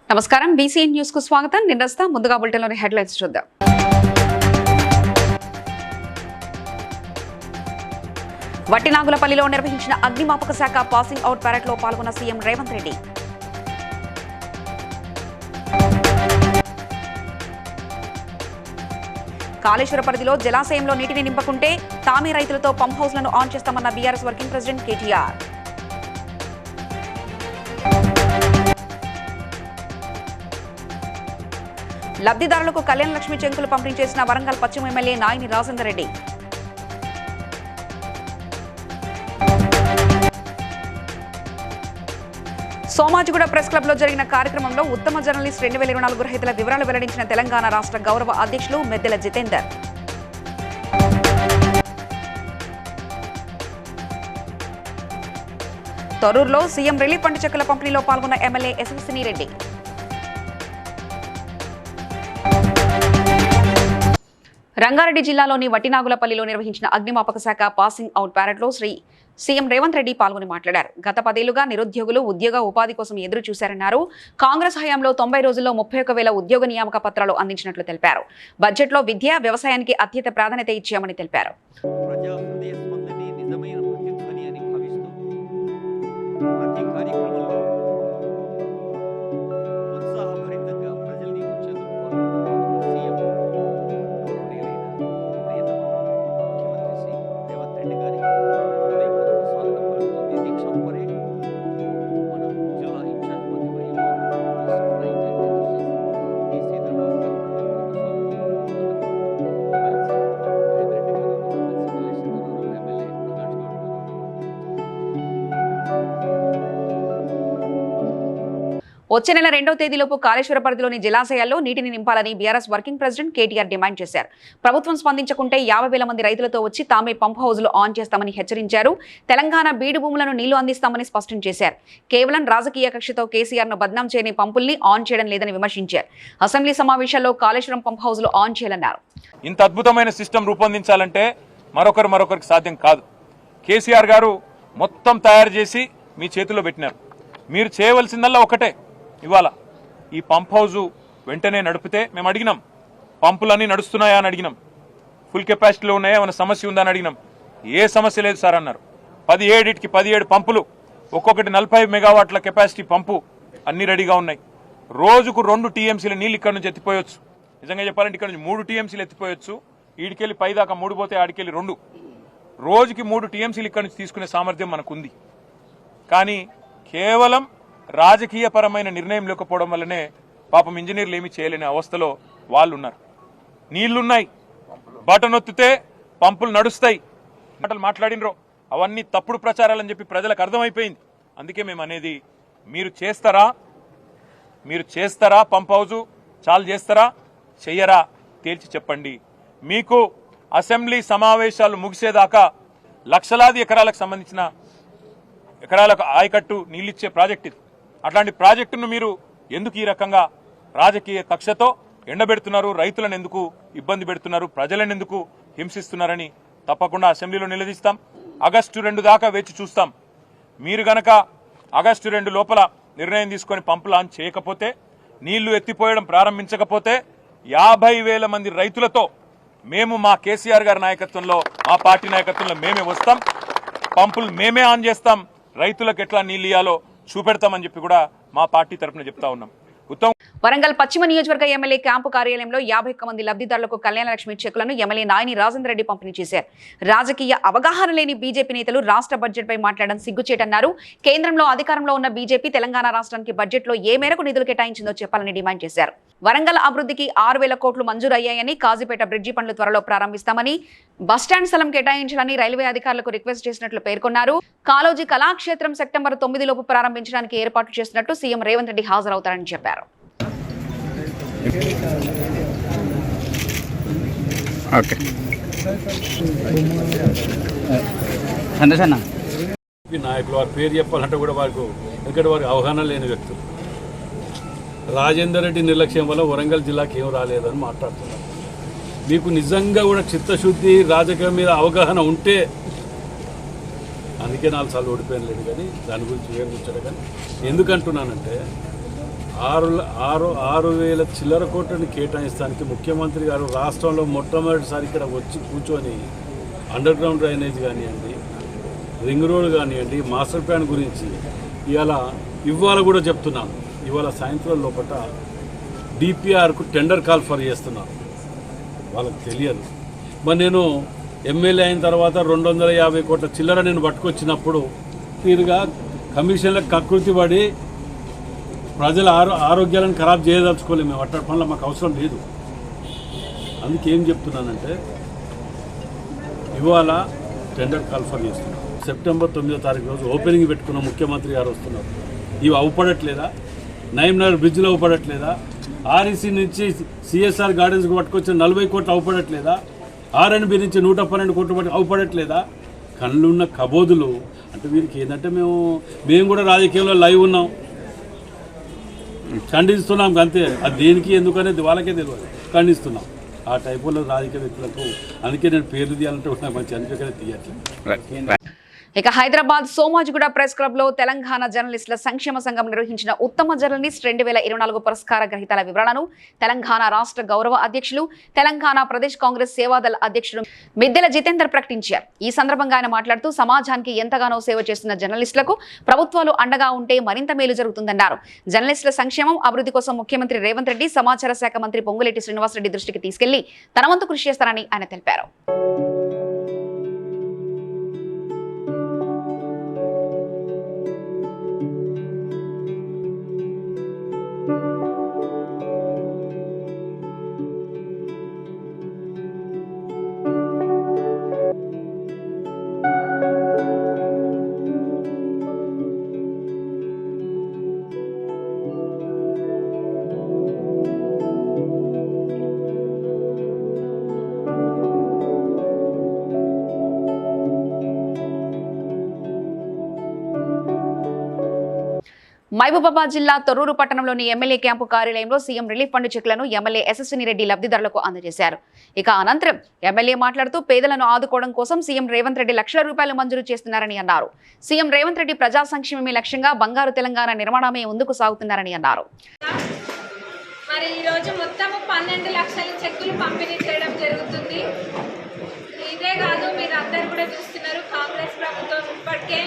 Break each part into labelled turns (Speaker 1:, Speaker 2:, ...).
Speaker 1: నమస్కారం BCN news కు స్వాగతం. నేను రస్తా. ముందుగా బులెటిన్లోని హెడ్లైన్స్ చూద్దాం. వట్టినాగులపల్లిలో నిర్వహించిన అగ్నిమాపక శాఖ పాసింగ్ అవుట్ పరేడ్ లో పాల్గొన్న సీఎం రేవంత్ రెడ్డి. కాళేశ్వర పరిధిలో జలాశయంలో నీటిని నింపకుంటే తామే రైతులతో పంప్ హౌస్లను ఆన్ చేస్తామన్న బీఆర్ఎస్ వర్కింగ్ ప్రెసిడెంట్ కేటీఆర్. లబ్ధిదారులకు కళ్యాణ లక్ష్మి చెక్కులు పంపిణీ చేసిన వరంగల్ పశ్చిమ MLA Naini Rajender Reddy. Somajiguda press club లో జరిగిన కార్యక్రమంలో ఉత్తమ జర్నలిస్ట్ 2024 గ్రహీతల వివరాలు వెల్లడించిన తెలంగాణ రాష్ట్ర గౌరవ అధ్యక్షులు మెద్దెల జితేందర్. తొర్రూరులో సీఎం రిలీఫ్ ఫండ్ చెక్కుల పంపిణీలో పాల్గొన్న ఎమ్మెల్యే ఎస్ఎస్సిని రెడ్డి. రంగారెడ్డి జిల్లాలోని వట్టినాగులపల్లిలో నిర్వహించిన అగ్నిమాపక శాఖ పాసింగ్ అవుట్ పరేడ్ లో సీఎం రేవంత్ రెడ్డి పాల్గొని మాట్లాడారు. గత 10 ఏళ్లుగా నిరుద్యోగులు ఉద్యోగ ఉపాధి కోసం ఎదురు చూశారన్నారు. కాంగ్రెస్ హయాంలో 90 రోజుల్లో 31,000 ఉద్యోగ నియామక పత్రాలు అందించినట్లు తెలిపారు. బడ్జెట్లో విద్య, వ్యవసాయానికి అత్యంత ప్రాధాన్యత ఇచ్చామని తెలిపారు. వచ్చే నెల 2వ తేదీలోపు కాళేశ్వర పరిధిలోని జలాశయాల్లో నీటిని నింపాలని BRS working president KTR demand చేశారు. ప్రభుత్వం స్పందించకుంటే 50,000 మంది రైతులతో వచ్చి తామే పంప్ హౌజులు ఆన్ చేస్తామని హెచ్చరించారు. తెలంగాణ బీడు భూములను నీళ్లు అందిస్తామని స్పష్టం చేశారు. కేవలం రాజకీయ కక్షతో కేసీఆర్ ను బద్నాం చేయని పంపుల్ని ఆన్ చేయడం లేదని విమర్శించారు. అసెంబ్లీ సమావేశాల్లో కాళేశ్వరం పంప్ హౌజులు ఆన్ చేయాలన్నారు.
Speaker 2: ఇంత అద్భుతమైన సిస్టమ్ రూపొందించాలంటే మరొకరికి సాధ్యం కాదు. కేసీఆర్ గారు మొత్తం తయారు చేసి మీ చేతిలో పెట్టినారు. మీరు చేయవలసిందల్లా ఒకటే, ఇవాళ ఈ పంప్ హౌజు వెంటనే నడిపితే మేము అడిగినాం, పంపులన్నీ నడుస్తున్నాయా అని అడిగినాం, ఫుల్ కెపాసిటీలో ఉన్నాయా, ఏమైనా సమస్య ఉందా అని అడిగినాం. ఏ సమస్య లేదు సార్ అన్నారు. 17 పంపులు, ఒక్కొక్కటి 40 మెగావాట్ల కెపాసిటీ పంపు అన్ని రెడీగా ఉన్నాయి. రోజుకు 2 టీఎంసీల నీళ్ళు ఇక్కడ నుంచి ఎత్తిపోయొచ్చు. నిజంగా చెప్పాలంటే ఇక్కడ నుంచి 3 టీఎంసీలు ఎత్తిపోయొచ్చు. ఈడికెళ్ళి పైదాకా 3 పోతే ఆడికెళ్ళి 2, రోజుకి 3 టీఎంసీలు ఇక్కడ నుంచి తీసుకునే సామర్థ్యం మనకుంది. కానీ కేవలం రాజకీయపరమైన నిర్ణయం లేకపోవడం వల్లనే పాపం ఇంజనీర్లు ఏమీ చేయలేని అవస్థలో వాళ్ళు ఉన్నారు. నీళ్లున్నాయి, బటన్ ఒత్తితే పంపులు నడుస్తాయి మాటలు మాట్లాడినరో అవన్నీ తప్పుడు ప్రచారాలని చెప్పి ప్రజలకు అర్థమైపోయింది. అందుకే మేము అనేది, మీరు చేస్తారా పంప్ హౌజు చాలు చేస్తారా చెయ్యరా తేల్చి చెప్పండి. మీకు అసెంబ్లీ సమావేశాలు ముగిసేదాకా లక్షలాది ఎకరాలకు సంబంధించిన ఎకరాలకు ఆయకట్టు నీళ్ళిచ్చే ప్రాజెక్ట్ ఇది. అట్లాంటి ప్రాజెక్టును మీరు ఎందుకు ఈ రకంగా రాజకీయ కక్షతో ఎండబెడుతున్నారు, రైతులను ఎందుకు ఇబ్బంది పెడుతున్నారు, ప్రజలను ఎందుకు హింసిస్తున్నారని తప్పకుండా అసెంబ్లీలో నిలదీస్తాం. ఆగస్టు 2 దాకా వేచి చూస్తాం. మీరు గనక ఆగస్టు 2 లోపల నిర్ణయం తీసుకొని పంపులు ఆన్ చేయకపోతే, నీళ్లు ఎత్తిపోయడం ప్రారంభించకపోతే 50,000 మంది రైతులతో మేము మా కేసీఆర్ గారి నాయకత్వంలో, మా పార్టీ నాయకత్వంలో మేమే వస్తాం, పంపులు మేమే ఆన్ చేస్తాం, రైతులకు ఎట్లా నీళ్ళు ఇయ్యాలో చూపెడతామని చెప్పి కూడా మా పార్టీ తరఫున చెప్తా ఉన్నాం.
Speaker 1: వరంగల్ పశ్చిమ నియోజకవర్గ ఎమ్మెల్యే క్యాంపు కార్యాలయంలో 51 మంది లబ్ధిదారులకు కళ్యాణ లక్ష్మి చెక్కులను ఎమ్మెల్యే నాయిని రాజేందర్ రెడ్డి పంపిణీ చేశారు. రాజకీయ అవగాహన లేని బీజేపీ నేతలు రాష్ట్ర బడ్జెట్ పై మాట్లాడడం సిగ్గుచేటన్నారు. కేంద్రంలో అధికారంలో ఉన్న బీజేపీ తెలంగాణ రాష్ట్రానికి బడ్జెట్ లో ఏ మేరకు నిధులు కేటాయించిందో చెప్పాలని డిమాండ్ చేశారు. వరంగల్ అభివృద్ధికి 6,000 కోట్లు మంజూరు అయ్యాయని, కాజీపేట బ్రిడ్జి పనులు త్వరలో ప్రారంభిస్తామని, బస్టాండ్ స్థలం కేటాయించాలని రైల్వే అధికారులకు రిక్వెస్ట్ చేసినట్లు పేర్కొన్నారు. కాళోజీ కళాక్షేత్రం సెప్టెంబర్ 9 లోపు ప్రారంభించడానికి ఏర్పాట్లు చేసినట్టు సీఎం రేవంత్ రెడ్డి హాజరవుతారని చెప్పారు.
Speaker 3: నాయకులు వారి పేరు చెప్పాలంటే కూడా వారికి ఎందుకంటే వారికి అవగాహన లేని వ్యక్తులు. రాజేందర్ రెడ్డి నిర్లక్ష్యం వల్ల వరంగల్ జిల్లాకి ఏం రాలేదని మాట్లాడుతున్నారు. మీకు నిజంగా కూడా చిత్తశుద్ధి, రాజకీయం మీద అవగాహన ఉంటే, అందుకే 4 సార్లు ఓడిపోయాను లేదు కానీ దాని గురించి ఏం కూర్చోడు. కానీ ఎందుకంటున్నానంటే ఆరు వేల చిల్లర కోట్లని కేటాయిస్తానికి ముఖ్యమంత్రి గారు రాష్ట్రంలో మొట్టమొదటిసారి ఇక్కడ వచ్చి కూర్చొని అండర్ గ్రౌండ్ డ్రైనేజ్ కానివ్వండి, రింగ్ రోడ్ కానివ్వండి, మాస్టర్ ప్లాన్ గురించి ఇవాళ కూడా చెప్తున్నాను. ఇవాళ సాయంత్రం లోపల డిపిఆర్కు టెండర్ కాల్ ఫర్ చేస్తున్నాను. వాళ్ళకి తెలియదు. మరి నేను ఎమ్మెల్యే అయిన తర్వాత 250 కోట్ల చిల్లర నేను పట్టుకొచ్చినప్పుడు తీరుగా కమిషన్లకు కకృతి పడి ప్రజల ఆరోగ్యాలను ఖరాబ్ చేయదలుచుకోలేము. మేము అట్టడి పనులు మాకు అవసరం లేదు. అందుకే ఏం చెప్తున్నానంటే ఇవాళ టెండర్ కాల్ఫర్ చేస్తున్నాం. సెప్టెంబర్ 9వ తారీఖు రోజు ఓపెనింగ్ పెట్టుకున్న ముఖ్యమంత్రి గారు వస్తున్నారు. ఇవి అవుపడట్లేదా? నైమ్నగర్ బ్రిడ్జ్లో అవుపడట్లేదా? ఆర్ఈసీ నుంచి సిఎస్ఆర్ గార్డెన్స్కి పట్టుకొచ్చిన 40 కోట్లు అవుపడట్లేదా? ఆర్ఎన్బి నుంచి 112 కోట్లు పట్టి అవుపడట్లేదా? కళ్ళున్న కబోదులు అంటే వీరికి ఏంటంటే మేము కూడా రాజకీయంలో లైవ్ ఉన్నాం, ఖండిస్తున్నాం అంతే. అది దేనికి ఎందుకనేది వాళ్ళకే తెలియదు, ఖండిస్తున్నాం. ఆ టైపులో రాజకీయ వ్యక్తులకు అందుకే నేను పేర్లు తీయాలంటే కూడా మంచి అనిపించగానే తీయట్లేదు.
Speaker 1: ఇక హైదరాబాద్ సోమాజిగూడ ప్రెస్ క్లబ్ లో తెలంగాణ జర్నలిస్టుల సంక్షేమ సంఘం నిర్వహించిన ఉత్తమ జర్నలిస్ట్ 2024 పురస్కార గ్రహీతల వివరణను తెలంగాణ రాష్ట్ర గౌరవ అధ్యక్షులు, తెలంగాణ ప్రదేశ్ కాంగ్రెస్ సేవాదళ అధ్యక్షుడు మిద్దెల జితేందర్ ప్రకటించారు. ఈ సందర్భంగా ఆయన మాట్లాడుతూ సమాజానికి ఎంతగానో సేవ చేస్తున్న జర్నలిస్టులకు ప్రభుత్వాలు అండగా ఉంటే మరింత మేలు జరుగుతుందన్నారు. జర్నలిస్టుల సంక్షేమం, అభివృద్ధి కోసం ముఖ్యమంత్రి రేవంత్ రెడ్డి సమాచార శాఖ మంత్రి పొంగులేటి శ్రీనివాసరెడ్డి దృష్టికి తీసుకెళ్లి తన వంతు కృషి చేస్తారని ఆయన తెలిపారు. మహబూబాబాద్ జిల్లా తొర్రూరు పట్టణంలోని ఎమ్మెల్యే క్యాంపు కార్యాలయంలో సీఎం రిలీఫ్ ఫండ్ చెక్లను ఎమ్మెల్యే యశస్విని రెడ్డి లబ్ధిదారులకు అందజేశారు. ఇక అనంతరం ఎమ్మెల్యే మాట్లాడుతూ పేదలను ఆదుకోవడం కోసం సీఎం రేవంత్ రెడ్డి లక్షల రూపాయలు మంజూరు చేస్తున్నారని అన్నారు. సీఎం రేవంత్ రెడ్డి ప్రజా సంక్షేమమే లక్ష్యంగా బంగారు తెలంగాణ నిర్మాణమే ముందుకు సాగుతున్నారని అన్నారు.
Speaker 4: మరి ఈ రోజు మొత్తం 12 లక్షల చెక్కులు పంపిణీ చేయడం జరుగుతుంది. ఇదే కాదు, మీరు అందరు కూడా చూస్తున్నారు, కాంగ్రెస్ ప్రభుత్వం ఇప్పటికే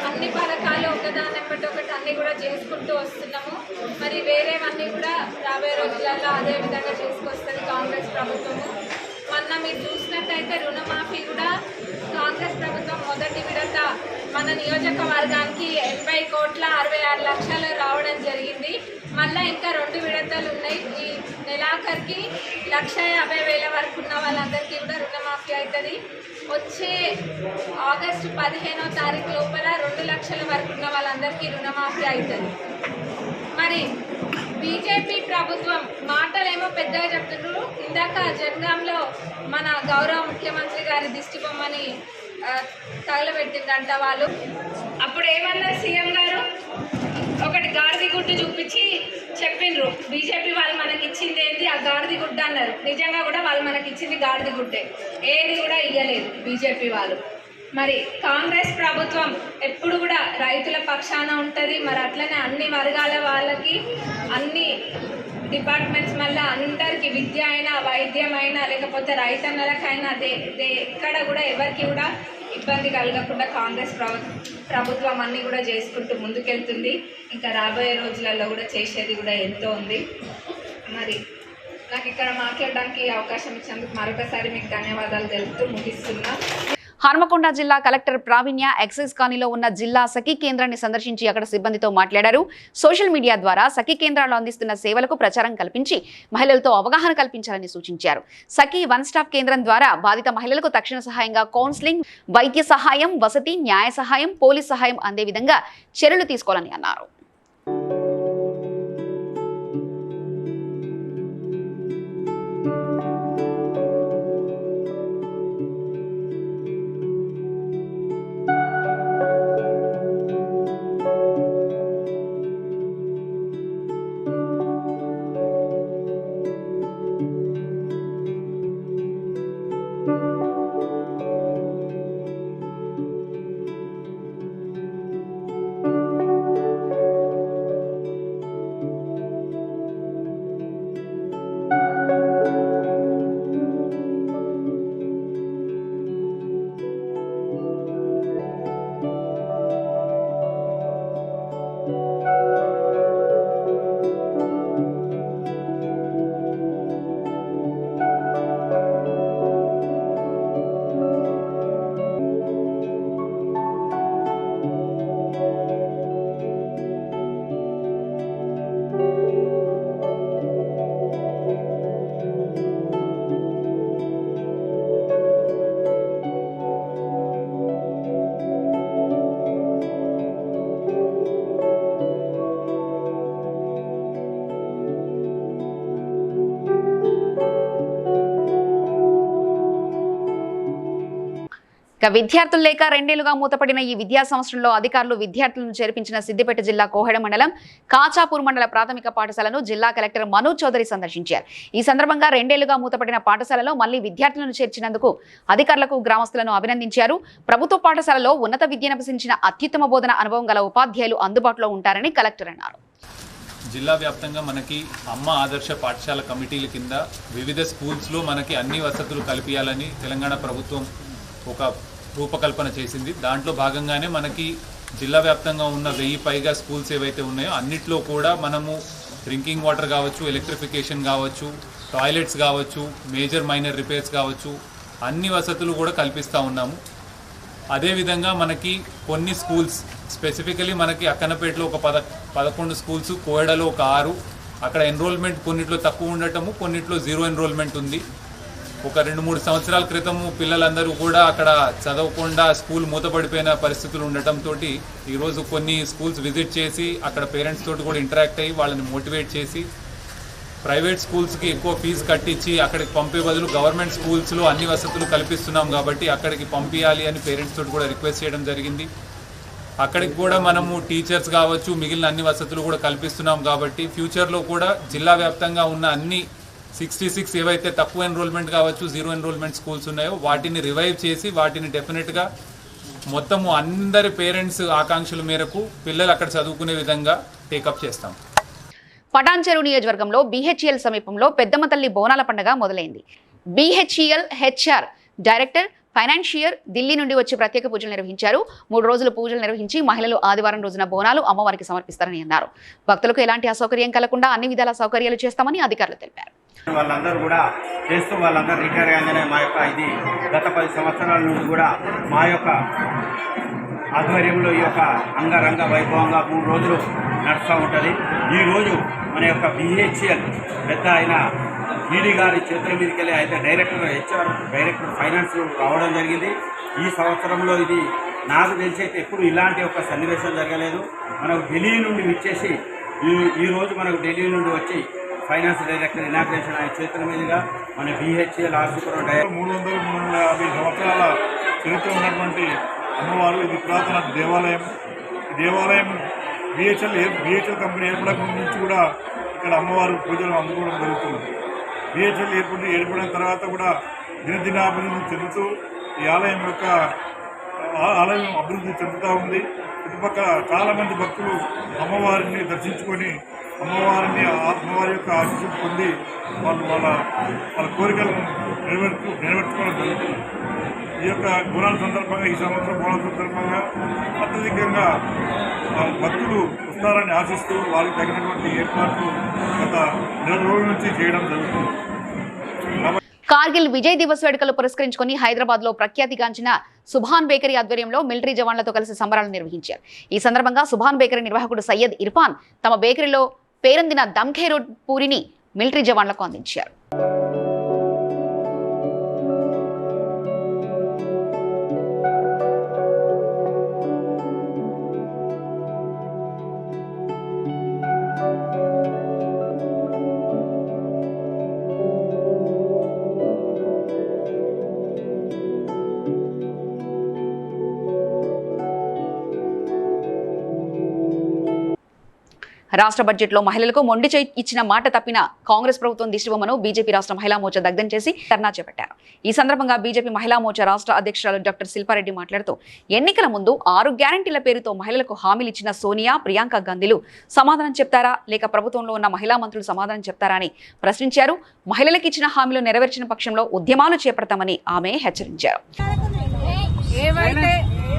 Speaker 4: అన్ని పథకాలు ఒకదానెప్పటి ఒకటి అన్ని కూడా చేసుకుంటూ వస్తున్నాము. మరి వేరేవన్నీ కూడా రాబోయే రోజులలో అదే విధంగా చేసుకొస్తుంది కాంగ్రెస్ ప్రభుత్వము. మొన్న మీరు చూసినట్టయితే రుణమాఫీ కూడా కాంగ్రెస్ ప్రభుత్వం మొదటి విడత మన నియోజకవర్గానికి 80,66,00,000 రావడం జరిగింది. మళ్ళీ ఇంకా 2 విడతలు ఉన్నాయి. ఈ నెలాఖరికి 1,50,000 వరకు ఉన్న వాళ్ళందరికీ కూడా రుణమాఫీ అవుతుంది. వచ్చే ఆగస్టు 15వ తారీఖు లోపల 2 లక్షల వరకు ఉన్న వాళ్ళందరికీ రుణమాఫీ అవుతుంది. మరి బీజేపీ ప్రభుత్వం మాటలేమో పెద్దగా చెప్తున్నారు. ఇందాక జనగాంలో మన గౌరవ ముఖ్యమంత్రి గారి దిష్టి బొమ్మని తగలబెట్టిందంట వాళ్ళు. అప్పుడు ఏమన్నారు సీఎం గారు? ఒకటి గాడిది గుడ్డు చూపించి చెప్పిండ్రు, బీజేపీ వాళ్ళు మనకి ఇచ్చింది ఏంటి, ఆ గాడిది గుడ్డ అన్నారు. నిజంగా కూడా వాళ్ళు మనకి ఇచ్చింది గాడిది గుడ్డే, ఏది కూడా ఇయ్యలేదు బీజేపీ వాళ్ళు. మరి కాంగ్రెస్ ప్రభుత్వం ఎప్పుడు కూడా రైతుల పక్షాన ఉంటుంది. మరి అట్లనే అన్ని వర్గాల వాళ్ళకి అన్ని డిపార్ట్మెంట్స్ మళ్ళీ అందరికీ విద్య అయినా, వైద్యం అయినా, లేకపోతే రైతన్నలకైనా ఎక్కడ కూడా ఎవరికి కూడా ఇబ్బంది కలగకుండా కాంగ్రెస్ ప్రభుత్వం అన్నీ కూడా చేసుకుంటూ ముందుకెళ్తుంది. ఇంకా రాబోయే రోజులలో కూడా చేసేది కూడా ఎంతో ఉంది. మరి నాకు ఇక్కడ మాట్లాడడానికి అవకాశం ఇచ్చినందుకు మరొకసారి మీకు ధన్యవాదాలు తెలుపుతూ ముగిస్తున్నా.
Speaker 1: హన్మకొండ జిల్లా కలెక్టర్ ప్రావీణ్య ఎక్సైజ్ కాలనీలో ఉన్న జిల్లా సఖీ కేంద్రాన్ని సందర్శించి అక్కడ సిబ్బందితో మాట్లాడారు. సోషల్ మీడియా ద్వారా సఖీ కేంద్రాలు అందిస్తున్న సేవలకు ప్రచారం కల్పించి మహిళలతో అవగాహన కల్పించాలని సూచించారు. సఖీ వన్ స్టాప్ కేంద్రం ద్వారా బాధిత మహిళలకు తక్షణ సహాయంగా కౌన్సిలింగ్, వైద్య సహాయం, వసతి, న్యాయ సహాయం, పోలీస్ సహాయం అందే విధంగా చర్యలు తీసుకోవాలని అన్నారు. ఇక విద్యార్థులు లేక 2 ఏళ్లుగా మూతపడిన ఈ విద్యా సంవత్సరంలో అధికారులు విద్యార్థులను చేర్పించిన సిద్దిపేట జిల్లా కోహెడ మండలం కాచాపూర్ మండల ప్రాథమిక పాఠశాలను జిల్లా కలెక్టర్ మనోజ్ చౌదరి సందర్శించారు. ఈ సందర్భంగా 2 ఏళ్లుగా మూతపడిన పాఠశాలలో మళ్లీ విద్యార్థులను చేర్చినందుకు అధికారులకు గ్రామస్తులను అభినందించారు. ప్రభుత్వ పాఠశాలలో ఉన్నత విద్యను అభ్యసించిన అత్యుత్తమ బోధన అనుభవం గల ఉపాధ్యాయులు అందుబాటులో ఉంటారని కలెక్టర్ అన్నారు.
Speaker 5: జిల్లా వ్యాప్తంగా మనకి అమ్మ ఆదర్శ పాఠశాల కమిటీల కింద వివిధ స్కూల్స్లో మనకి అన్ని వసతులు కల్పించాలని తెలంగాణ ప్రభుత్వం ఒక రూపకల్పన చేసింది. దాంట్లో భాగంగానే మనకి జిల్లా వ్యాప్తంగా ఉన్న 1000 పైగా స్కూల్స్ ఏవైతే ఉన్నాయో అన్నిట్లో కూడా మనము డ్రింకింగ్ వాటర్ కావచ్చు, ఎలక్ట్రిఫికేషన్ కావచ్చు, టాయిలెట్స్ కావచ్చు, మేజర్ మైనర్ రిపేర్స్ కావచ్చు, అన్ని వసతులు కూడా కల్పిస్తూ ఉన్నాము. అదేవిధంగా మనకి కొన్ని స్కూల్స్ స్పెసిఫికలీ మనకి అక్కనపేటలో ఒక 11 స్కూల్స్, కోయడలో ఒక 6, అక్కడ ఎన్రోల్మెంట్ కొన్నిట్లో తక్కువ ఉండటము, కొన్నిట్లో 0 ఎన్రోల్మెంట్ ఉంది. ఒక 2-3 సంవత్సరాల క్రితము పిల్లలందరూ కూడా అక్కడ చదవకుండా స్కూల్ మూతపడిపోయిన పరిస్థితులు ఉండటంతో ఈరోజు కొన్ని స్కూల్స్ విజిట్ చేసి అక్కడ పేరెంట్స్ తోటి కూడా ఇంటరాక్ట్ అయ్యి వాళ్ళని మోటివేట్ చేసి ప్రైవేట్ స్కూల్స్కి ఎక్కువ ఫీజు కట్టించి అక్కడికి పంపే బదులు గవర్నమెంట్ స్కూల్స్లో అన్ని వసతులు కల్పిస్తున్నాం కాబట్టి అక్కడికి పంపించాలి అని పేరెంట్స్ తోటి కూడా రిక్వెస్ట్ చేయడం జరిగింది. అక్కడికి కూడా మనము టీచర్స్ కావచ్చు, మిగిలిన అన్ని వసతులు కూడా కల్పిస్తున్నాం కాబట్టి ఫ్యూచర్లో కూడా జిల్లా వ్యాప్తంగా ఉన్న అన్ని 66 ఏవైతే తక్కువ ఎన్రోల్మెంట్ కావచ్చు, 0 ఎన్రోల్మెంట్ స్కూల్స్ ఉన్నాయో వాటిని రివైవ్ చేసి వాటిని డెఫినెట్గా మొత్తము అందరి పేరెంట్స్ ఆకాంక్షల మేరకు పిల్లలు అక్కడ చదువుకునే విధంగా టేకప్ చేస్తాం.
Speaker 1: పటాన్చెరు నియోజకవర్గంలో BHEL సమీపంలో పెద్దమ్మ తల్లి బోనాల పండుగ మొదలైంది. BHEL HR director financier Delhi నుండి వచ్చి ప్రత్యేక పూజలు నిర్వహించారు. 3 రోజులు పూజలు నిర్వహించి మహిళలు ఆదివారం రోజున బోనాలు అమ్మవారికి సమర్పిస్తారని అన్నారు. భక్తులకు ఎలాంటి అసౌకర్యం కలగకుండా అన్ని విధాల సౌకర్యాలు చేస్తామని అధికారులు తెలిపారు.
Speaker 6: వాళ్ళందరూ కూడా చేస్తూ వాళ్ళందరూ రిటైర్ కాగానే మా యొక్క ఇది గత 10 సంవత్సరాల నుండి కూడా మా యొక్క ఆధ్వర్యంలో ఈ యొక్క అంగరంగ వైభవంగా 3 రోజులు నడుస్తూ ఉంటుంది. ఈరోజు మన యొక్క BHEL పెద్ద అయిన ఈడీ గారి చేతుల మీదకి వెళ్ళి అయితే డైరెక్టర్ HR డైరెక్టర్ ఫైనాన్స్ రావడం జరిగింది. ఈ సంవత్సరంలో ఇది నాకు తెలిసి అయితే ఎప్పుడు ఇలాంటి ఒక సన్నివేశం జరగలేదు. మనకు ఢిల్లీ నుండి విచ్చేసి ఈరోజు మనకు ఢిల్లీ నుండి వచ్చి ఫైనాన్స్ డైరెక్టర్ ఇనాగ్రేషన్ ఆయన చేతుల మీదుగా మన BHEL ఆర్సిపురం డైరెక్టర్
Speaker 7: 350 సంవత్సరాల చరిత్ర ఉన్నటువంటి అమ్మవారు. ఇది పురాతన దేవాలయం. దేవాలయం BHEL కంపెనీ ఏర్పడక నుంచి కూడా ఇక్కడ అమ్మవారు పూజలు అందుకోవడం జరుగుతుంది. BHEL ఏర్పడిన తర్వాత కూడా దినదినాభివృద్ధి చెందుతూ ఈ ఆలయం అభివృద్ధి చెందుతూ ఉంది. చుట్టుపక్కల చాలామంది భక్తులు అమ్మవారిని దర్శించుకొని అమ్మవారి యొక్క ఆశీస్సులు పొంది వాళ్ళ కోరికలను నెరవేర్చుకోవడం జరుగుతుంది. ఈ యొక్క బోనాల సందర్భంగా ఈ సంవత్సరం బోనాల సందర్భంగా అత్యధికంగా భక్తులు వస్తారని ఆశిస్తూ వాళ్ళకి తగినటువంటి ఏర్పాట్లు గత 2 రోజుల నుంచి చేయడం జరుగుతుంది.
Speaker 1: కార్గిల్ విజయ్ దివస్ వేడుకలు పురస్కరించుకుని హైదరాబాద్ లో ప్రఖ్యాతిగాంచిన సుభాన్ బేకరీ ఆధ్వర్యంలో మిలిటరీ జవాన్లతో కలిసి సంబరాలు నిర్వహించారు. ఈ సందర్భంగా సుభాన్ బేకరీ నిర్వాహకుడు సయ్యద్ ఇర్ఫాన్ తమ బేకరీలో పేరొందిన దమ్ఖేరో పూరిని మిలిటరీ జవాన్లకు అందించారు. రాష్ట్ర బడ్జెట్లో మహిళలకు మొండి చేయి ఇచ్చిన మాట తప్పిన కాంగ్రెస్ ప్రభుత్వం దిష్టిబొమ్మను బీజేపీ రాష్ట్ర మహిళా మోర్చా దగ్ధం చేసి ధర్నా చేపట్టారు. ఈ సందర్భంగా బీజేపీ మహిళా మోర్చా రాష్ట్ర అధ్యక్షురాలు డాక్టర్ శిల్పారెడ్డి మాట్లాడుతూ ఎన్నికల ముందు 6 గ్యారంటీల పేరుతో మహిళలకు హామీలు ఇచ్చిన సోనియా, ప్రియాంక గాంధీలు సమాధానం చెప్తారా లేక ప్రభుత్వంలో ఉన్న మహిళా మంత్రులు సమాధానం చెప్తారా అని ప్రశ్నించారు. మహిళలకు ఇచ్చిన హామీలు నెరవేర్చిన పక్షంలో ఉద్యమాలు చేపడతామని ఆమె హెచ్చరించారు.
Speaker 8: ఏవైతే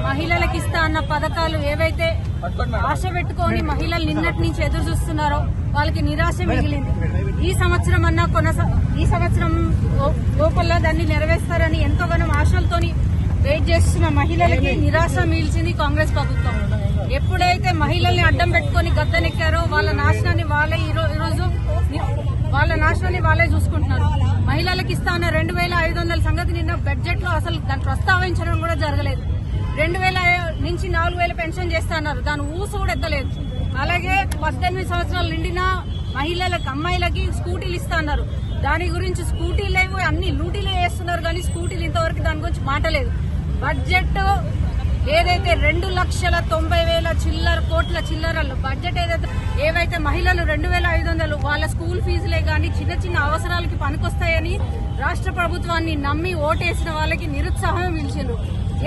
Speaker 8: మహిళలకు ఇస్తా అన్న పథకాలు ఏవైతే ఆశ పెట్టుకొని మహిళలు నిన్నటి నుంచి ఎదురు చూస్తున్నారో వాళ్ళకి నిరాశ మిగిలింది. ఈ సంవత్సరం ఈ సంవత్సరం లోపల దాన్ని నెరవేర్స్తారని ఎంతోగానో ఆశలతోని వెయిట్ చేస్తున్న మహిళలకి నిరాశ మిగిల్చింది కాంగ్రెస్ ప్రభుత్వం. ఎప్పుడైతే మహిళల్ని అడ్డం పెట్టుకొని గద్దెనెక్కారో వాళ్ళ నాశనాన్ని వాళ్ళే చూసుకుంటున్నారు. మహిళలకు ఇస్తా అన్న 2500 సంగతి నిన్న బడ్జెట్ లో అసలు దాన్ని ప్రస్తావించడం కూడా జరగలేదు. 2000 నుంచి 4000 పెన్షన్ చేస్తున్నారు, దాని ఊసు కూడా ఎత్తలేదు. అలాగే 18 సంవత్సరాలు నిండిన మహిళలకు అమ్మాయిలకి స్కూటీలు ఇస్తా అన్నారు, దాని గురించి స్కూటీలు లేవు, అన్ని లూటీలే చేస్తున్నారు కానీ స్కూటీలు ఇంతవరకు దాని గురించి మాట లేదు. బడ్జెట్ ఏదైతే 2,90,000 చిల్లర కోట్ల చిల్లరలు బడ్జెట్ ఏవైతే మహిళలు 2,500 వాళ్ళ స్కూల్ ఫీజులే కానీ చిన్న చిన్న అవసరాలకి పనికొస్తాయని రాష్ట్ర ప్రభుత్వాన్ని నమ్మి ఓటేసిన వాళ్ళకి నిరుత్సాహం పిలిచిండ్రు.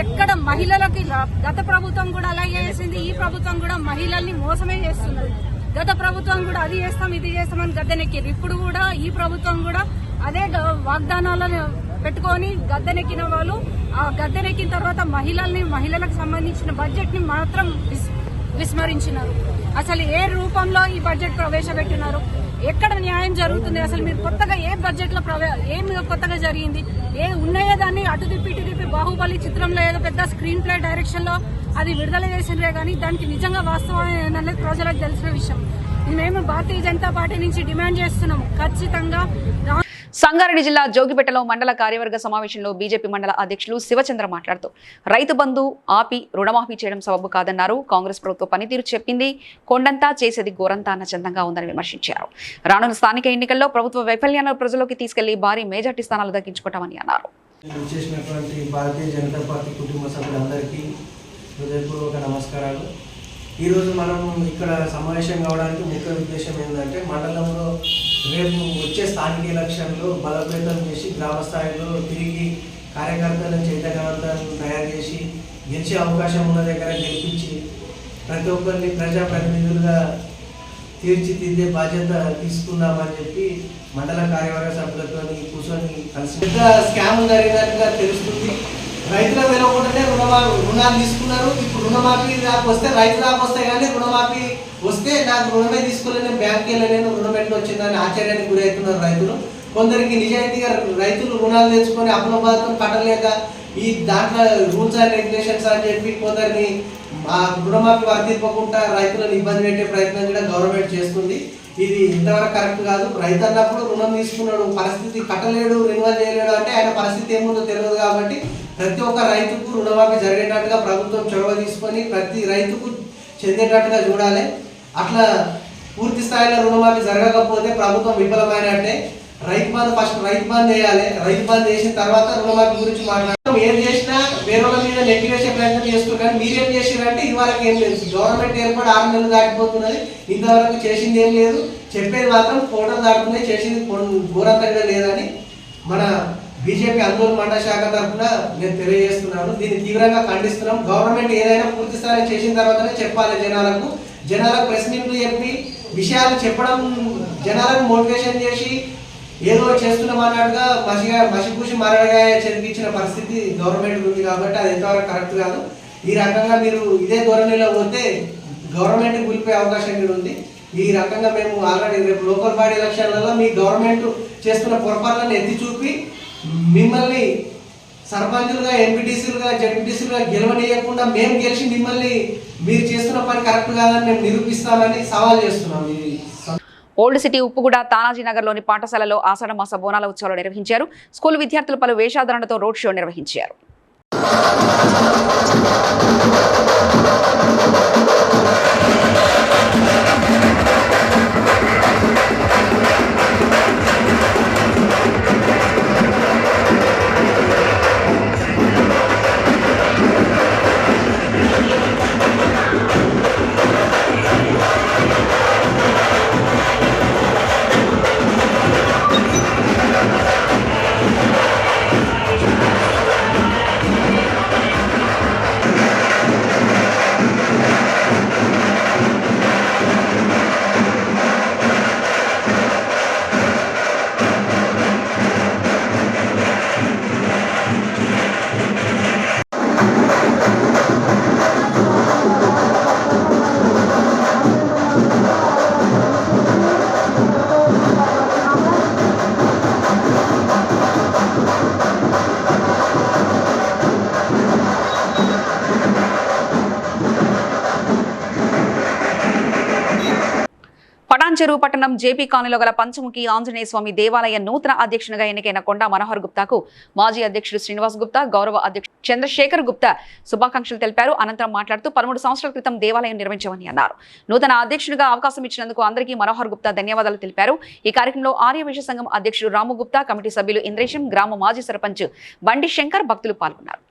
Speaker 8: ఎక్కడ మహిళలకి గత ప్రభుత్వం కూడా అలాగే చేసింది, ఈ ప్రభుత్వం కూడా మహిళల్ని మోసమే చేస్తున్నది. గత ప్రభుత్వం కూడా అది చేస్తాం ఇది చేస్తామని గద్దెనెక్కింది. ఇప్పుడు కూడా ఈ ప్రభుత్వం కూడా అదే వాగ్దానాలను పెట్టుకొని గద్దెనెక్కిన వాళ్ళు ఆ గద్దెనెక్కిన తర్వాత మహిళలకు సంబంధించిన బడ్జెట్ ని మాత్రం విస్మరించినారు. అసలు ఏ రూపంలో ఈ బడ్జెట్ ప్రవేశపెట్టినారు, ఎక్కడ న్యాయం జరుగుతుంది, అసలు మీరు కొత్తగా ఏ బడ్జెట్ లో ఏం కొత్తగా జరిగింది, ఏ ఉన్నాయో దాన్ని అటు తిప్పి ఇటు తిప్పి బాహుబలి చిత్రంలో ఏదో పెద్ద స్క్రీన్ ప్లే డైరెక్షన్ లో అది విడుదల చేసినరే కానీ దానికి నిజంగా వాస్తవం అనేది ప్రజలకు తెలిసిన విషయం. మేము భారతీయ జనతా పార్టీ నుంచి డిమాండ్ చేస్తున్నాము, ఖచ్చితంగా
Speaker 1: సంగారెడ్డి జిల్లా జోగిపేటలో మండల కార్యవర్గ సమావేశంలో బీజేపీ మండల అధ్యక్షులు శివచంద్ర మాట్లాడుతూ రైతు బంధు ఆపి రుణమాఫీ చేయడం సబబు కాదన్నారు. కాంగ్రెస్ ప్రభుత్వ పనితీరు చెప్పింది కొండంతా చేసేది గోరంతా అన్న చందంగా ఉందని విమర్శించారు. రానున్న స్థానిక ఎన్నికల్లో ప్రభుత్వ వైఫల్యాలను ప్రజల్లోకి తీసుకెళ్లి భారీ మేజార్టీ స్థానాలు దక్కించుకుంటామని అన్నారు.
Speaker 9: భారతీయ జనతా పార్టీ కుటుంబ సభ్యులందరికీ హృదయపూర్వక నమస్కారాలు. ఈరోజు మనం ఇక్కడ సమావేశం కావడానికి ముఖ్య ఉద్దేశం ఏంటంటే మండలంలో రేపు వచ్చే స్థానిక ఎలక్షన్లు బలోపేతం చేసి గ్రామ స్థాయిలో తిరిగి కార్యకర్తలను చైతన్యవంతాలను తయారు చేసి గెలిచే అవకాశం ఉన్న దగ్గర గెలిపించి ప్రతి ఒక్కరిని ప్రజాప్రతినిధులుగా తీర్చిదిద్దే బాధ్యత తీసుకుందామని చెప్పి మండల కార్యవర్గ సభ్యులతో కూర్చొని కలిసి పెద్ద స్కామ్ జరిగినట్టుగా తెలుస్తుంది. రైతుల వెళ్ళకుండానే రుణాలు తీసుకున్నారు. ఇప్పుడు రుణమాఫీ దాకా వస్తే రైతు దాకా వస్తే కానీ రుణమాఫీ వస్తే నాకు రుణమే తీసుకోలేని బ్యాంక్కి వెళ్ళలేను రుణం ఎట్లా వచ్చిందని ఆశ్చర్యానికి గురవుతున్నారు రైతులు. కొందరికి నిజాయితీగా రైతులు రుణాలు తెచ్చుకొని అప్పుల బాధతో కట్టలేక ఈ దాంట్లో రూల్స్ అండ్ రెగ్యులేషన్స్ అని చెప్పి కొందరిని రుణమాఫీ వర్తింపకుండా రైతులను ఇబ్బంది పెట్టే ప్రయత్నం కూడా గవర్నమెంట్ చేస్తుంది. ఇది ఇంతవరకు కరెక్ట్ కాదు. రైతు అన్నప్పుడు రుణం తీసుకున్నాడు, పరిస్థితి కట్టలేడు, రెన్యువల్ చేయలేడు అంటే ఆయన పరిస్థితి ఏముందో తెలియదు. కాబట్టి ప్రతి ఒక్క రైతుకు రుణమాఫీ జరిగేటట్టుగా ప్రభుత్వం చొరవ తీసుకొని ప్రతి రైతుకు చెందేటట్టుగా చూడాలి. అట్లా పూర్తి స్థాయిలో రుణమాఫీ జరగకపోతే ప్రభుత్వం విఫలమైనట్టే. ఫస్ట్ రైతు బంద్ వేయాలి. రైతు బంద్ వేసిన తర్వాత రుణమాఫీ గురించి మాట్లాడతాం. ఏం చేసినా వేరే వాళ్ళ మీద నెట్టివేసే ప్రయత్నం చేస్తున్నారు. కానీ మీరేం చేసిరంటే ఇదివరకు ఏం లేదు. గవర్నమెంట్ ఏర్పడి 6 నెలలు దాటిపోతున్నది, ఇంతవరకు చేసింది ఏం లేదు. చెప్పేది మాత్రం ఫోటోలు దాటుతున్నాయి, చేసింది ఘోరంతంగా లేదని మన బీజేపీ ఆందోళన మండల శాఖ తరఫున నేను తెలియజేస్తున్నాను. దీన్ని తీవ్రంగా ఖండిస్తున్నాం. గవర్నమెంట్ ఏదైనా పూర్తి స్థాయి చేసిన తర్వాతనే చెప్పాలి జనాలకు. ప్రెస్ మీట్లు చెప్పి విషయాలు చెప్పడం, జనాలకు మోటివేషన్ చేసి ఏదో చేస్తున్నాం అన్నట్టుగా మసిపూసి మరడగా చదివించిన పరిస్థితి గవర్నమెంట్ ఉంది. కాబట్టి అది ఎంతవరకు కరెక్ట్ కాదు. ఈ రకంగా మీరు ఇదే ధోరణిలో పోతే గవర్నమెంట్ కూలిపోయే అవకాశం కూడా ఉంది. ఈ రకంగా మేము ఆల్రెడీ రేపు లోకల్ బాడీ ఎలక్షన్లలో మీ గవర్నమెంట్ చేస్తున్న పొరపాట్లను ఎత్తి చూపి మిమ్మల్ని సర్పంచులుగా, ఎంపీటీసీలుగా, జడ్పీటీసీలుగా గెలవనీయకుండా మేము గెలిచి మిమ్మల్ని మీరు చేస్తున్న పని కరెక్ట్ కాదని మేము నిరూపిస్తామని సవాల్ చేస్తున్నాం.
Speaker 1: ఓల్డ్ సిటీ ఉప్పుగూడ తానాజీ నగర్లోని పాఠశాలలో ఆషాఢ మాస బోనాల ఉత్సవాలు నిర్వహించారు. స్కూల్ విద్యార్థులు పలు వేషాధరణతో రోడ్ షో నిర్వహించారు. చెరువు పట్టణం జేపీ కాలనీలో గల పంచముఖి ఆంజనేయ స్వామి దేవాలయ నూతన అధ్యక్షునిగా ఎన్నికైన కొండా మనోహర్ గుప్తాకు మాజీ అధ్యక్షుడు శ్రీనివాస్ గుప్తా, గౌరవ అధ్యక్షుడు చంద్రశేఖర్ గుప్తా శుభాకాంక్షలు తెలిపారు. అనంతరం మాట్లాడుతూ 13 సంవత్సరాల క్రితం దేవాలయం నిర్మించామని అన్నారు. నూతన అధ్యక్షుడిగా అవకాశం ఇచ్చినందుకు అందరికీ మనోహర్ గుప్తా ధన్యవాదాలు తెలిపారు. ఈ కార్యక్రమంలో ఆర్యవైశ్య సంఘం అధ్యక్షుడు రాము గుప్తా, కమిటీ సభ్యులు ఇంద్రేశం, గ్రామ మాజీ సర్పంచ్ బండి శంకర్, భక్తులు పాల్గొన్నారు.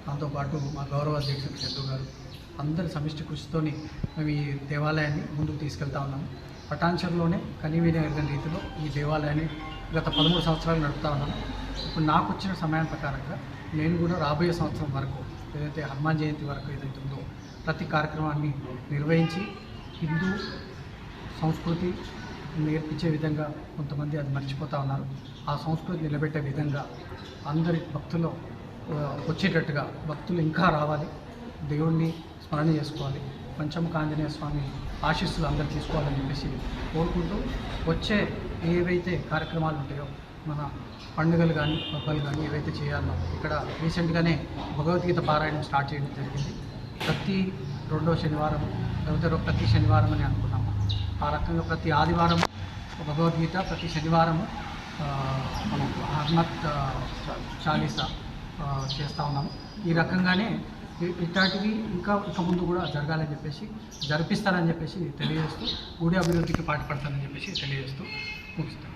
Speaker 10: దాంతోపాటు మా గౌరవ అధ్యక్షుడు చందు గారు అందరి సమిష్టి కృషితోని మేము ఈ దేవాలయాన్ని ముందుకు తీసుకెళ్తా ఉన్నాము. పటాన్చెరులోనే కనివినగలిగిన రీతిలో ఈ దేవాలయాన్ని గత 13 సంవత్సరాలు నడుపుతా ఉన్నాము. ఇప్పుడు నాకు వచ్చిన సమయం ప్రకారంగా నేను కూడా రాబోయే సంవత్సరం వరకు ఏదైతే హనుమాన్ జయంతి వరకు ఏదైతే ఉందో ప్రతి కార్యక్రమాన్ని నిర్వహించి హిందూ సంస్కృతి నేర్పించే విధంగా కొంతమంది అది మర్చిపోతూ ఉన్నారు. ఆ సంస్కృతి నిలబెట్టే విధంగా అందరి భక్తులు వచ్చేటట్టుగా భక్తులు ఇంకా రావాలి, దేవుణ్ణి స్మరణ చేసుకోవాలి, పంచముఖ ఆంజనేయ స్వామి ఆశీస్సులు అందరూ తీసుకోవాలని చెప్పేసి కోరుకుంటూ వచ్చే ఏవైతే కార్యక్రమాలు ఉంటాయో మన పండుగలు కానీ పబ్బలు కానీ ఏవైతే చేయాలో ఇక్కడ రీసెంట్గానే భగవద్గీత పారాయణం స్టార్ట్ చేయడం జరిగింది. ప్రతి 2వ శనివారం లేకపోతే ప్రతి శనివారం అని అనుకున్నాము. ఆ రకంగా ప్రతి ఆదివారం భగవద్గీత, ప్రతి శనివారము మనకు హనుమత్ చాలీసా చేస్తూ ఉన్నాము. ఈ రకంగానే ఇట్లాంటివి ఇంకా ముందు కూడా జరగాలని చెప్పేసి జరిపిస్తానని చెప్పేసి తెలియజేస్తూ గుడి అభివృద్ధికి పాటుపడతానని చెప్పేసి తెలియజేస్తూ ముగిస్తాను.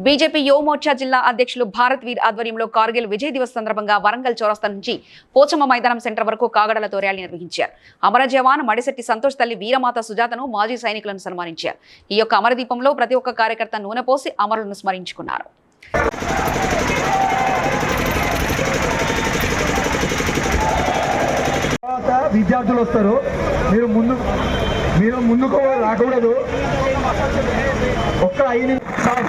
Speaker 1: బీజేపీ యువ మోర్చా జిల్లా అధ్యక్షులు భారత్ వీర్ ఆధ్వర్యంలో కార్గిల్ విజయ్ దివస్ సందర్భంగా వరంగల్ చౌరస్తా నుంచి పోచమ్మ మైదానం సెంటర్ వరకు కాగడలతో ర్యాలీ నిర్వహించారు. అమర జవాన్ మడిశెట్టి సంతోష్ తల్లి వీరమాత సుజాతను మాజీ సైనికులను సన్మానించారు. ఈ యొక్క అమరదీపంలో ప్రతి ఒక్క కార్యకర్త నూనె పోసి అమరులను స్మరించుకున్నారు.
Speaker 11: విద్యార్థులు వస్తారు, మీరు ముందుకు రాకూడదు. ఒక్క 5 నిమిషాలు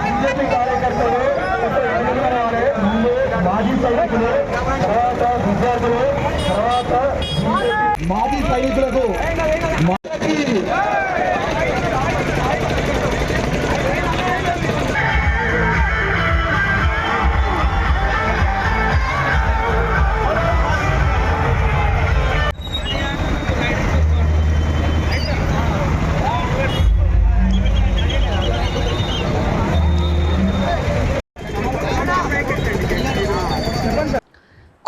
Speaker 11: బీజేపీ కార్యకర్తలు, మాజీ సైనికులు, తర్వాత విద్యార్థులు, తర్వాత మాజీ సైనికులకు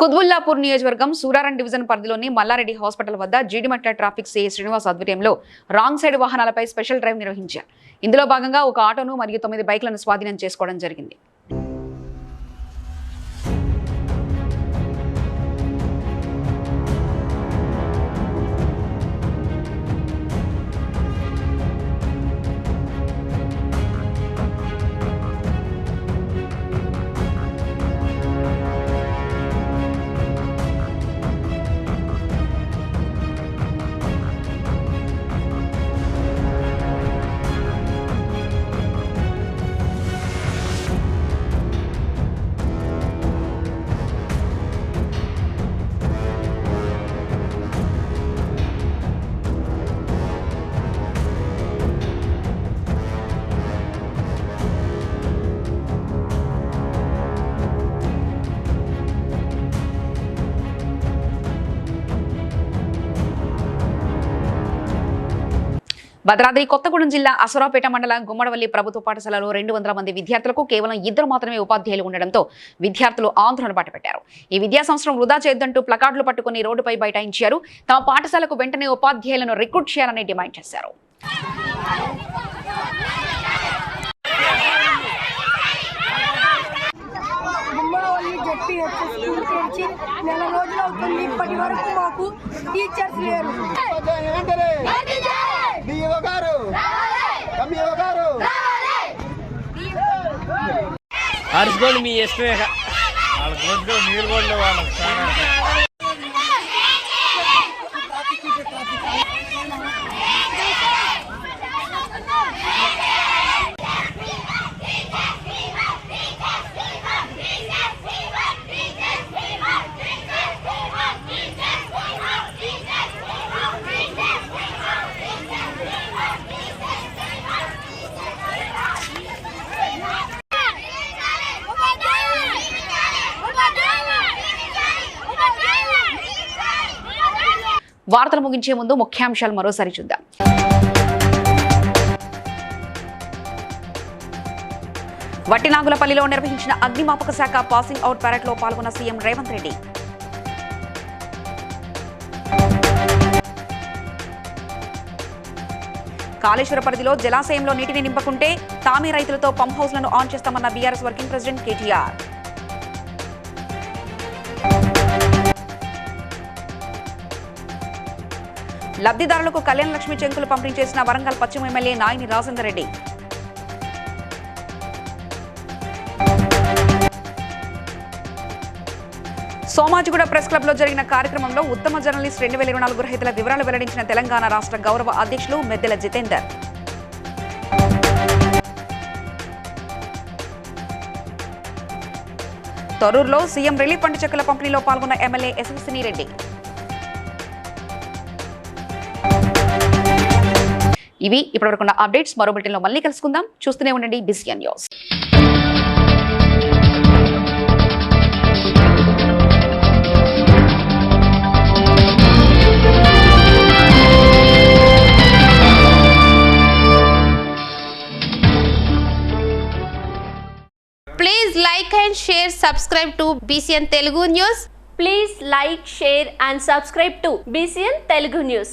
Speaker 1: కుత్బుల్లాపూర్ నియోజకవర్గం సూరారం డివిజన్ పరిధిలోని మల్లారెడ్డి హాస్పిటల్ వద్ద జీడిమెట్ల ట్రాఫిక్ సిఐ శ్రీనివాస్ ఆధ్వర్యంలో రాంగ్ సైడ్ వాహనాలపై స్పెషల్ డ్రైవ్ నిర్వహించారు. ఇందులో భాగంగా ఒక ఆటోను మరియు 9 బైక్లను స్వాధీనం చేసుకోవడం జరిగింది. భద్రాద్రి కొత్తగూడెం జిల్లా అసరాపేట మండలం గుమ్మడవల్లి ప్రభుత్వ పాఠశాలలో 200 మంది విద్యార్థులకు కేవలం 2 మాత్రమే ఉపాధ్యాయులు ఉండడంతో విద్యార్థులు ఆందోళన బాటపెట్టారు. ఈ విద్యా సంవత్సరం వృధా చేయొద్దంటూ ప్లకార్డులు పట్టుకుని రోడ్డుపై బైఠాయించారు. తమ పాఠశాలకు వెంటనే ఉపాధ్యాయులను రిక్రూట్ చేయాలని డిమాండ్ చేశారు.
Speaker 12: నెల రోజులు అవుతుంది, ఇప్పటి వరకు మాకు టీచర్స్ లేరు.
Speaker 13: అరుచుకోండి మీ ఇష్టమే. మీరు కూడా వాళ్ళు
Speaker 1: వార్తలు ముగించే ముందు ముఖ్యాంశాలు మరోసారి చూద్దాం. వట్టినాగులపల్లిలో నిర్వహించిన అగ్నిమాపక శాఖ పాసింగ్ అవుట్ పరేడ్లో పాల్గొన్న సీఎం రేవంత్ రెడ్డి. కాళేశ్వర పరిధిలో జలాశయంలో నీటిని నింపకుంటే తామే రైతులతో పంప్ హౌస్లను ఆన్ చేస్తామన్న బీఆర్ఎస్ వర్కింగ్ ప్రెసిడెంట్ కేటీఆర్. లబ్ధిదారులకు కళ్యాణ లక్ష్మి చెక్కులు పంపిణీ చేసిన వరంగల్ పశ్చిమ MLA Nayani Rajender Reddy. Somajiguda press club లో జరిగిన కార్యక్రమంలో ఉత్తమ జర్నలిస్ట్ 2024 గ్రహీతల వివరాలు వెల్లడించిన తెలంగాణ రాష్ట్ర గౌరవ అధ్యక్షులు మెద్దెల జితేందర్. తొర్రూరులో సీఎం రిలీఫ్ ఫండ్ చెక్కుల పంపిణీలో పాల్గొన్న ఎమ్మెల్యే యశస్విని రెడ్డి. ఇవి ఇప్పటివరకున్న అప్డేట్స్. మరో బులెటిన్లో మళ్ళీ కలుసుకుందాం. చూస్తూనే ఉండండి BCN news.
Speaker 14: Please like and share, subscribe to BCN Telugu News.
Speaker 15: Please like, share and subscribe to BCN Telugu News.